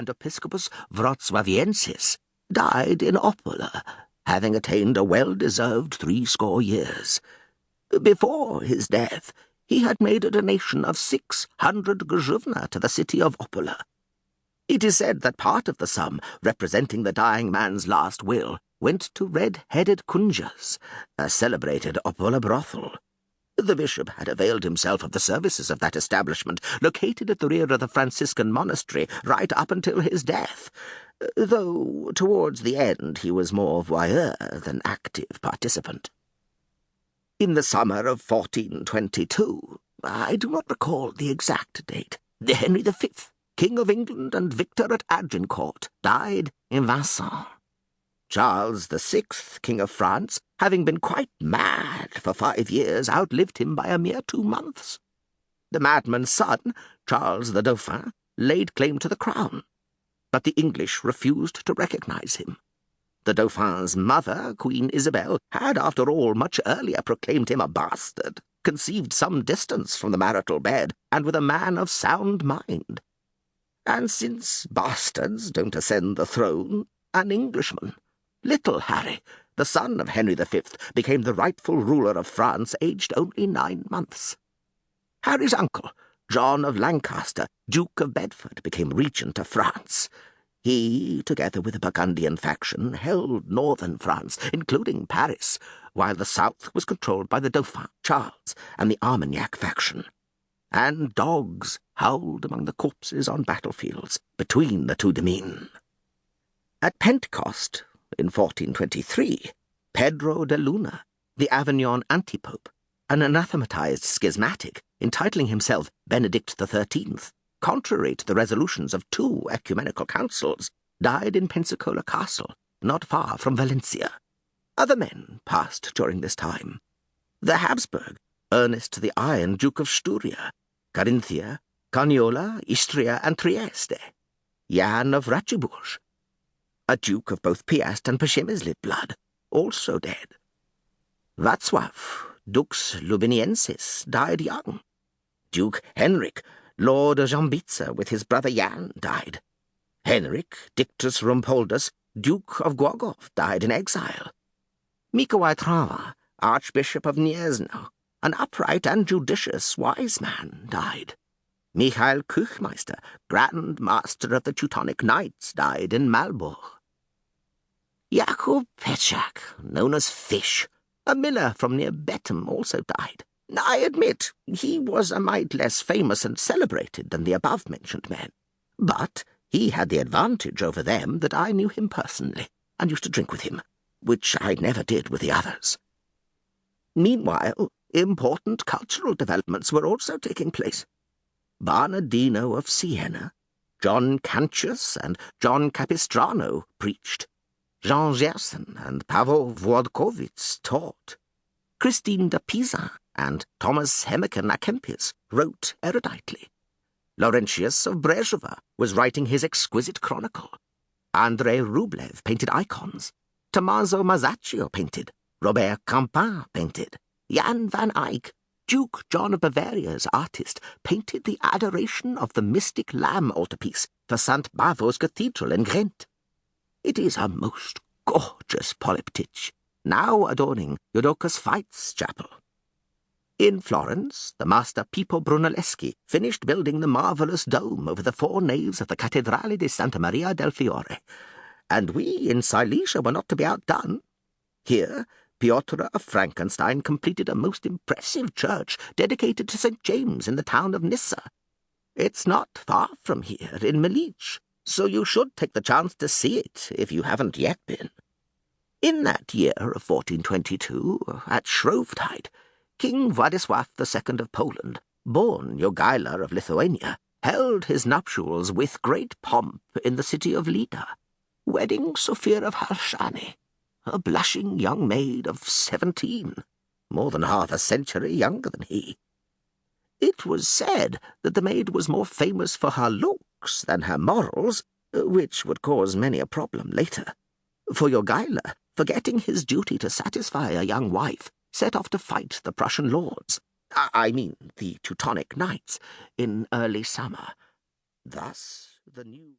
and Episcopus Wrocławiensis, died in Opola, having attained a well-deserved 60 years. Before his death, he had made a donation of 600 grzyvna to the city of Opola. It is said that part of the sum, representing the dying man's last will, went to red-headed Kunjas, a celebrated Opola brothel. The bishop had availed himself of the services of that establishment, located at the rear of the Franciscan monastery, right up until his death, though towards the end he was more voyeur than active participant. In the summer of 1422, I do not recall the exact date, Henry V, King of England and victor at Agincourt, died in Vincennes. Charles VI, King of France, having been quite mad for 5 years, outlived him by a mere 2 months. The madman's son, Charles the Dauphin, laid claim to the crown, but the English refused to recognize him. The Dauphin's mother, Queen Isabel, had, after all, much earlier proclaimed him a bastard, conceived some distance from the marital bed, and with a man of sound mind. And since bastards don't ascend the throne, an Englishman, little Harry, the son of Henry V, became the rightful ruler of France, aged only 9 months. Harry's uncle, John of Lancaster, Duke of Bedford, became regent of France. He, together with the Burgundian faction, held northern France, including Paris, while the south was controlled by the Dauphin, Charles, and the Armagnac faction. And dogs howled among the corpses on battlefields between the two demesnes. At Pentecost, in 1423, Pedro de Luna, the Avignon antipope, an anathematized schismatic, entitling himself Benedict XIII, contrary to the resolutions of 2 ecumenical councils, died in Pensacola Castle, not far from Valencia. Other men passed during this time. The Habsburg, Ernest the Iron, Duke of Styria, Carinthia, Carniola, Istria, and Trieste, Jan of Ratzeburg, a duke of both Piast and Przemysl blood, also dead. Wacław, Dux Lubiniensis, died young. Duke Henrik, Lord of Jambica, with his brother Jan, died. Henrik, Dictus Rumpoldus, Duke of Głogów, died in exile. Mikołaj Trawa, Archbishop of Gniezno, an upright and judicious wise man, died. Michael Kuchmeister, Grand Master of the Teutonic Knights, died in Malbork. Jakub Petschak, known as Fish, a miller from near Bettham, also died. I admit he was a mite less famous and celebrated than the above-mentioned men, but he had the advantage over them that I knew him personally, and used to drink with him, which I never did with the others. Meanwhile, important cultural developments were also taking place. Bernardino of Siena, John Cantius, and John Capistrano preached. Jean Gerson and Pavel Włodkowicz taught. Christine de Pizan and Thomas Hemeken a Kempis wrote eruditely. Laurentius of Brezhova was writing his exquisite chronicle. Andrei Rublev painted icons. Tommaso Masaccio painted. Robert Campin painted. Jan van Eyck, Duke John of Bavaria's artist, painted the Adoration of the Mystic Lamb altarpiece for St. Bavo's Cathedral in Ghent. It is a most gorgeous polyptych, now adorning Jodocus Veit's chapel. In Florence, the master Pippo Brunelleschi finished building the marvellous dome over the 4 naves of the Cattedrale di Santa Maria del Fiore, and we in Silesia were not to be outdone. Here, Piotr of Frankenstein completed a most impressive church dedicated to St. James in the town of Nyssa. It's not far from here, in Melich, so you should take the chance to see it if you haven't yet been. In that year of 1422, at Shrovetide, King Władysław II of Poland, born Jogaila of Lithuania, held his nuptials with great pomp in the city of Lida, wedding Sophia of Halszany, a blushing young maid of 17, more than half a century younger than he. It was said that the maid was more famous for her looks than her morals, which would cause many a problem later. For Jogaila, forgetting his duty to satisfy a young wife, set off to fight the Prussian lords, I mean the Teutonic Knights, in early summer. Thus the new...